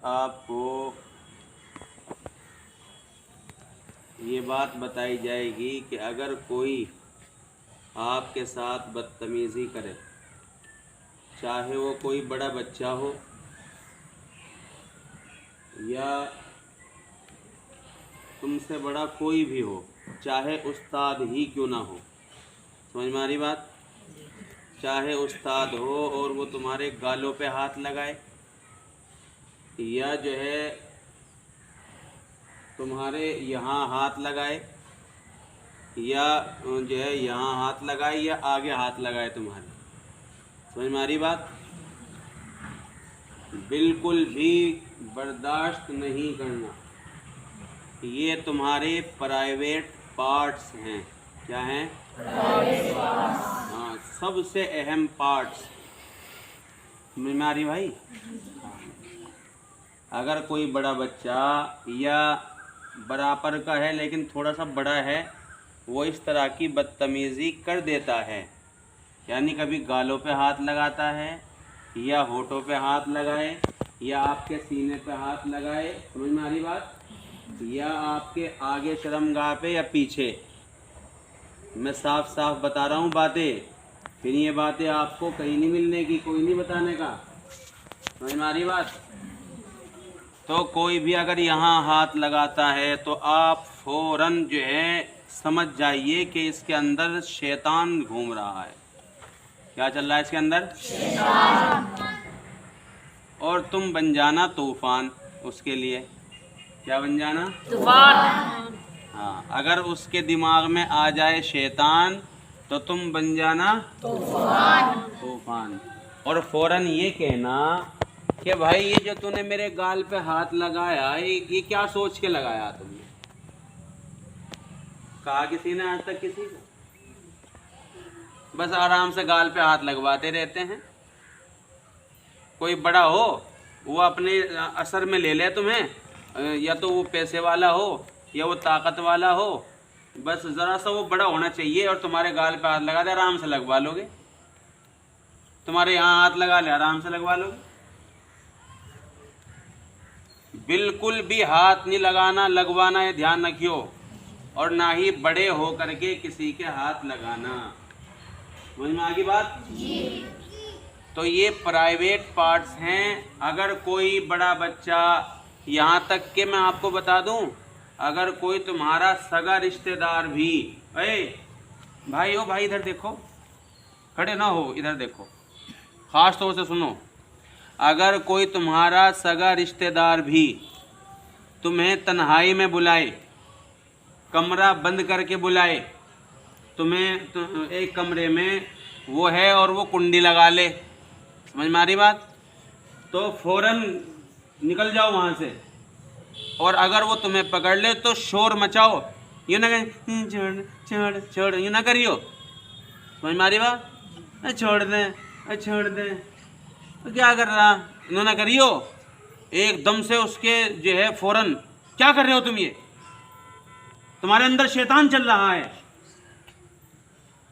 आपको ये बात बताई जाएगी कि अगर कोई आपके साथ बदतमीज़ी करे, चाहे वो कोई बड़ा बच्चा हो या तुमसे बड़ा कोई भी हो, चाहे उस्ताद ही क्यों ना हो, समझ में आ रही बात? चाहे उस्ताद हो और वो तुम्हारे गालों पे हाथ लगाए या जो है तुम्हारे यहाँ हाथ लगाए या जो है यहाँ हाथ लगाए या आगे हाथ लगाए तुम्हारे, समझ में आ रही बात? बिल्कुल भी बर्दाश्त नहीं करना। ये तुम्हारे प्राइवेट पार्ट्स हैं। क्या हैं? हाँ, सबसे अहम पार्ट्स। समझ में आ रही भाई? अगर कोई बड़ा बच्चा या बराबर का है लेकिन थोड़ा सा बड़ा है, वो इस तरह की बदतमीज़ी कर देता है, यानी कभी गालों पे हाथ लगाता है या होठों पे हाथ लगाए या आपके सीने पे हाथ लगाए, समझ में आ रही बात? या आपके आगे शर्मगाह पे या पीछे, मैं साफ साफ बता रहा हूँ बातें, फिर ये बातें आपको कहीं नहीं मिलने की, कोई नहीं बताने का, समझ में आ रही बात? तो कोई भी अगर यहाँ हाथ लगाता है तो आप फौरन जो है समझ जाइए कि इसके अंदर शैतान घूम रहा है। क्या चल रहा है इसके अंदर? शैतान। और तुम बन जाना तूफान उसके लिए। क्या बन जाना? तूफान। हाँ, अगर उसके दिमाग में आ जाए शैतान तो तुम बन जाना तूफान। तूफान। और फौरन ये कहना कि भाई ये जो तूने मेरे गाल पे हाथ लगाया, ये क्या सोच के लगाया तुमने? कहा किसी ने आज तक किसी को? बस आराम से गाल पे हाथ लगवाते रहते हैं। कोई बड़ा हो वो अपने असर में ले ले तुम्हें, या तो वो पैसे वाला हो या वो ताकत वाला हो, बस ज़रा सा वो बड़ा होना चाहिए और तुम्हारे गाल पे हाथ लगा दे, आराम से लगवा लोगे। तुम्हारे यहाँ हाथ लगा ले, आराम से लगवा लोगे। बिल्कुल भी हाथ नहीं लगाना, लगवाना, ये ध्यान रखियो। और ना ही बड़े हो करके किसी के हाथ लगाना। समझ में आ गई बात? जी। तो ये प्राइवेट पार्ट्स हैं। अगर कोई बड़ा बच्चा, यहाँ तक कि मैं आपको बता दूं, अगर कोई तुम्हारा सगा रिश्तेदार भी, भाई ओ भाई इधर देखो, खड़े ना हो, इधर देखो, खास तौर से सुनो। अगर कोई तुम्हारा सगा रिश्तेदार भी तुम्हें तन्हाई में बुलाए, कमरा बंद करके बुलाए, तुम्हें एक कमरे में वो है और वो कुंडी लगा ले, समझ में आ रही बात? तो फौरन निकल जाओ वहाँ से। और अगर वो तुम्हें पकड़ ले तो शोर मचाओ, यूँ ना करें छोड़ छोड़ छोड़, यूँ ना करियो, समझ में आ रही बात? छोड़ दें, छोड़ दें, तो क्या कर रहा, यूँ ना करियो। एकदम से उसके जो है फौरन, क्या कर रहे हो तुम, ये तुम्हारे अंदर शैतान चल रहा है।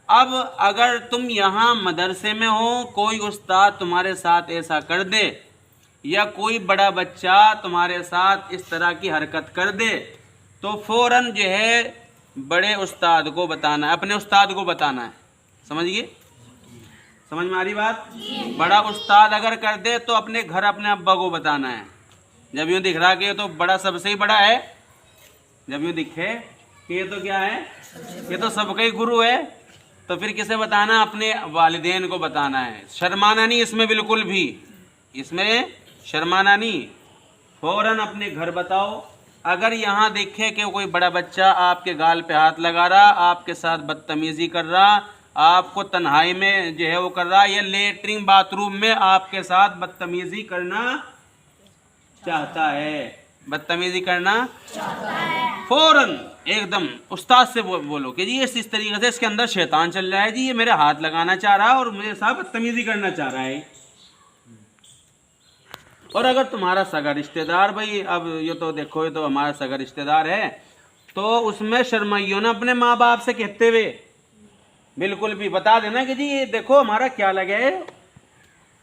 अब अगर तुम यहाँ मदरसे में हो, कोई उस्ताद तुम्हारे साथ ऐसा कर दे या कोई बड़ा बच्चा तुम्हारे साथ इस तरह की हरकत कर दे, तो फौरन जो है बड़े उस्ताद को बताना है, अपने उस्ताद को बताना है। समझिए, समझ में आ रही बात? बड़ा उस्ताद अगर कर दे तो अपने घर अपने अब्बा को बताना है। जब यूँ दिख रहा कि ये तो बड़ा, सबसे ही बड़ा है, जब यूँ दिखे कि ये तो क्या है, ये तो सबका ही गुरु है, तो फिर किसे बताना? अपने वालिदैन को बताना है। शर्माना नहीं इसमें, बिल्कुल भी इसमें शर्माना नहीं। फौरन अपने घर बताओ। अगर यहाँ देखे कि कोई बड़ा बच्चा आपके गाल पे हाथ लगा रहा, आपके साथ बदतमीजी कर रहा, आपको तन्हाई में जो है वो कर रहा, या लेटरिन बाथरूम में आपके साथ बदतमीजी करना चाहता है, बदतमीजी करना चाहता है, फौरन एकदम उस्ताद से बोलो कि जी इस तरीके से इसके अंदर शैतान चल रहा है जी, ये मेरे हाथ लगाना चाह रहा है और मुझे साथ बदतमीजी करना चाह रहा है। और अगर तुम्हारा सगा रिश्तेदार, भाई अब ये तो देखो, ये तो हमारा सगा रिश्तेदार है, तो उसमें शर्माइयो ना अपने माँ बाप से कहते हुए, बिल्कुल भी बता देना कि जी ये देखो हमारा क्या लगे है,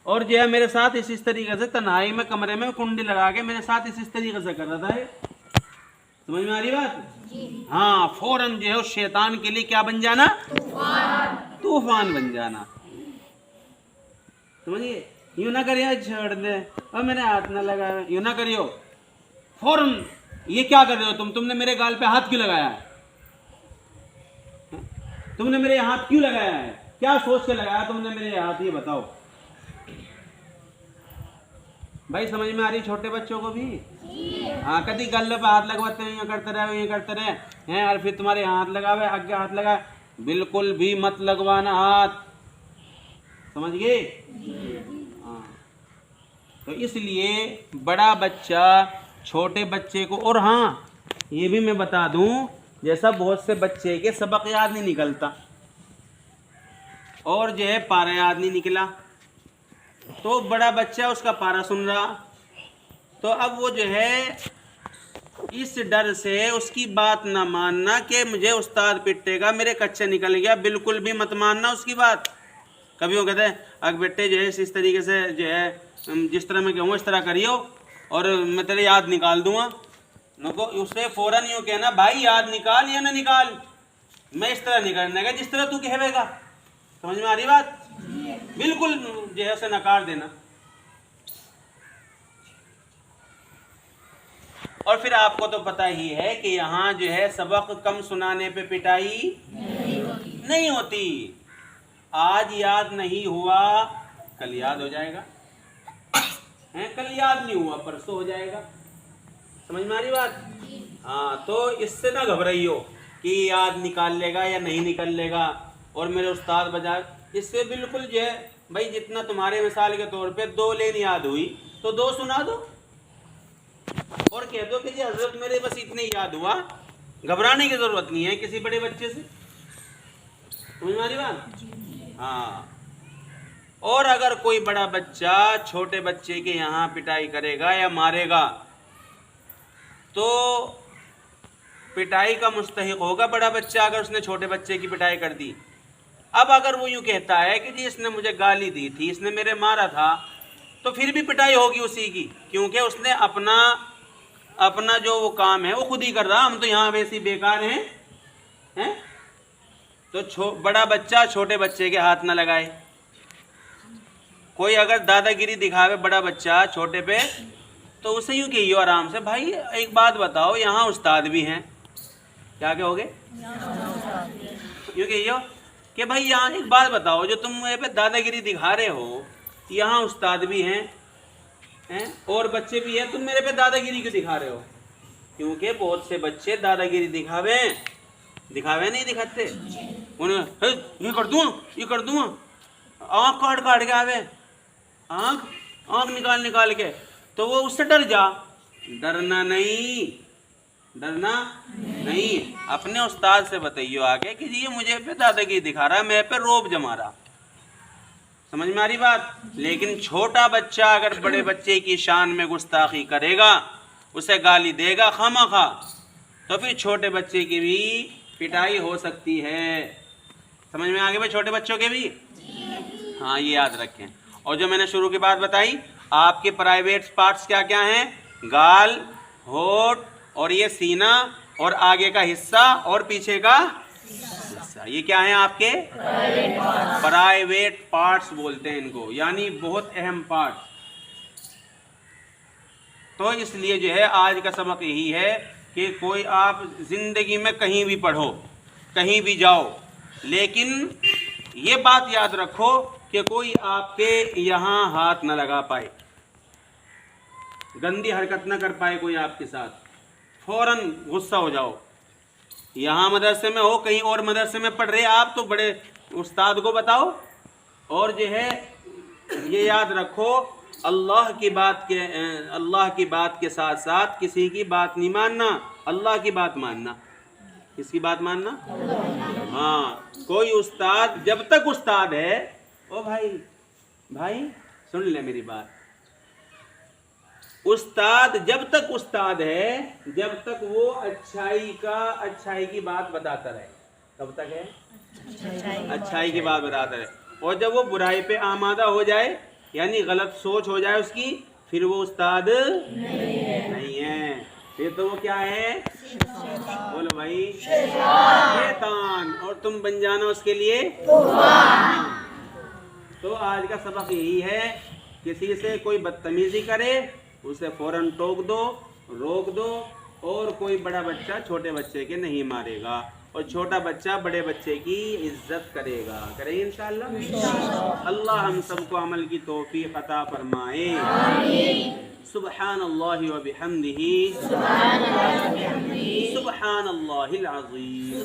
और जो है मेरे साथ इस तरीके से तन्हाई में कमरे में कुंडी लगा के मेरे साथ इस तरीके से कर रहा था। समझ में आ रही बात? हाँ, फौरन जो है उस शैतान के लिए क्या बन जाना? तूफान बन जाना। समझिए, यूं ना करिए छोड़ दे और मेरे हाथ ना लगा, यूं ना करियो। फौरन ये क्या कर रहे हो तुमने मेरे गाल पे हाथ क्यों लगाया है? तुमने मेरे हाथ क्यों लगाया है? क्या सोच के लगाया तुमने मेरे हाथ, ये बताओ भाई। समझ में आ रही छोटे बच्चों को भी? हाँ, कभी गले पे हाथ लगवाते हैं, ये करते रहे हैं, और फिर तुम्हारे हाथ लगावे, आगे हाथ लगा, बिल्कुल भी मत लगवाना हाथ। समझ गए? हाँ, तो इसलिए बड़ा बच्चा छोटे बच्चे को, और हाँ ये भी मैं बता दूं, जैसा बहुत से बच्चे के सबक याद नहीं निकलता और जो है पारा याद नहीं निकला, तो बड़ा बच्चा उसका पारा सुन रहा, तो अब वो जो है इस डर से उसकी बात ना मानना कि मुझे उस्ताद पिटेगा, मेरे कच्चे निकल गया, बिल्कुल भी मत मानना उसकी बात। कभी वो कहते हैं अग बेटे जो है इस तरीके से जो है जिस तरह मैं कहूँ इस तरह करियो और मैं तेरे याद निकाल दूंगा। नको, उससे फौरन यूँ कहना भाई याद निकाल या ना निकाल, मैं इस तरह नहीं करने का जिस तरह तू कहेगा। समझ में आ रही बात? बिल्कुल जो है उसे नकार देना। और फिर आपको तो पता ही है कि यहाँ जो है सबक कम सुनाने पे पिटाई नहीं होती। आज याद नहीं हुआ कल याद हो जाएगा, हैं? कल याद नहीं हुआ परसों हो जाएगा। समझ में आ रही बात? हाँ, तो इससे ना घबराइयो कि याद निकाल लेगा या नहीं निकाल लेगा और मेरे उस्ताद बजा, इससे बिल्कुल जो है भाई जितना तुम्हारे मिसाल के तौर पे 2 लाइन याद हुई तो 2 सुना दो और कह दो कि जी हजरत मेरे बस इतने याद हुआ। घबराने की जरूरत नहीं है किसी बड़े बच्चे से। समझ में आ रही बात? हाँ, और अगर कोई बड़ा बच्चा छोटे बच्चे के यहाँ पिटाई करेगा या मारेगा तो पिटाई का मुस्तहिक होगा बड़ा बच्चा अगर उसने छोटे बच्चे की पिटाई कर दी। अब अगर वो यूँ कहता है कि जी इसने मुझे गाली दी थी, इसने मेरे मारा था, तो फिर भी पिटाई होगी उसी की, क्योंकि उसने अपना जो वो काम है वो खुद ही कर रहा। हम तो यहाँ वैसे बेकार हैं? तो बड़ा बच्चा छोटे बच्चे के हाथ ना लगाए। कोई अगर दादागिरी दिखावे बड़ा बच्चा छोटे पे, तो उसे यूँ कहियो आराम से, भाई एक बात बताओ यहाँ उस्ताद भी हैं। क्या कहोगे? यूँ कहियो कि भाई यहाँ एक बात बताओ, जो तुम मेरे पे दादागिरी दिखा रहे हो यहाँ उस्ताद भी हैं और बच्चे भी हैं, तुम मेरे पे दादागिरी क्यों दिखा रहे हो? क्योंकि बहुत से बच्चे दादागिरी दिखावे नहीं दिखाते। उन्हें ये कर दूंगा, आँख काट के आवे, आँख निकाल के, तो वो उससे डर जा। डरना नहीं, अपने उस्ताद से बताइयो आगे कि ये मुझे पे दादागिरी दिखा रहा है, मेरे पे रोब जमा रहा। समझ में आ रही बात? लेकिन छोटा बच्चा अगर बड़े बच्चे की शान में गुस्ताखी करेगा, उसे गाली देगा खामखा, तो फिर छोटे बच्चे की भी पिटाई हो सकती है। समझ में आ गया भाई? छोटे बच्चों के भी। हाँ, ये याद रखें। और जो मैंने शुरू की बात बताई, आपके प्राइवेट पार्ट्स क्या क्या हैं? गाल, होठ और ये सीना और आगे का हिस्सा और पीछे का हिस्सा, ये क्या है आपके? प्राइवेट पार्ट्स बोलते हैं इनको, यानी बहुत अहम पार्ट्स। तो इसलिए जो है आज का सबक यही है कि कोई आप जिंदगी में कहीं भी पढ़ो, कहीं भी जाओ, लेकिन ये बात याद रखो कि कोई आपके यहाँ हाथ न लगा पाए, गंदी हरकत न कर पाए कोई आपके साथ, फौरन गुस्सा हो जाओ। यहाँ मदरसे में हो, कहीं और मदरसे में पढ़ रहे आप, तो बड़े उस्ताद को बताओ। और जो है ये याद रखो, अल्लाह की बात के साथ साथ किसी की बात नहीं मानना, अल्लाह की बात मानना। किसकी बात मानना? हाँ, कोई उस्ताद जब तक उस्ताद है, ओ भाई सुन ले मेरी बात, उस्ताद जब तक उस्ताद है, जब तक वो अच्छाई की बात बताता रहे। कब तक है? अच्छाई की बात बताता रहे। और जब वो बुराई पे आमादा हो जाए, यानी गलत सोच हो जाए उसकी, फिर वो उस्ताद नहीं है, फिर तो वो क्या है? बोलो भाई, शैतान। और तुम बन जाना उसके लिए तूफान। तो आज का सबक यही है, किसी से कोई बदतमीजी करे उसे फौरन टोक दो, रोक दो। और कोई बड़ा बच्चा छोटे बच्चे के नहीं मारेगा, और छोटा बच्चा बड़े बच्चे की इज्जत करेगा। करेंगे इंशाअल्लाह। अल्लाह हम सबको अमल की तौफीक अता फरमाए। सुब्हानल्लाहि व बिहम्दिही, सुब्हानल्लाहिल अज़ीम।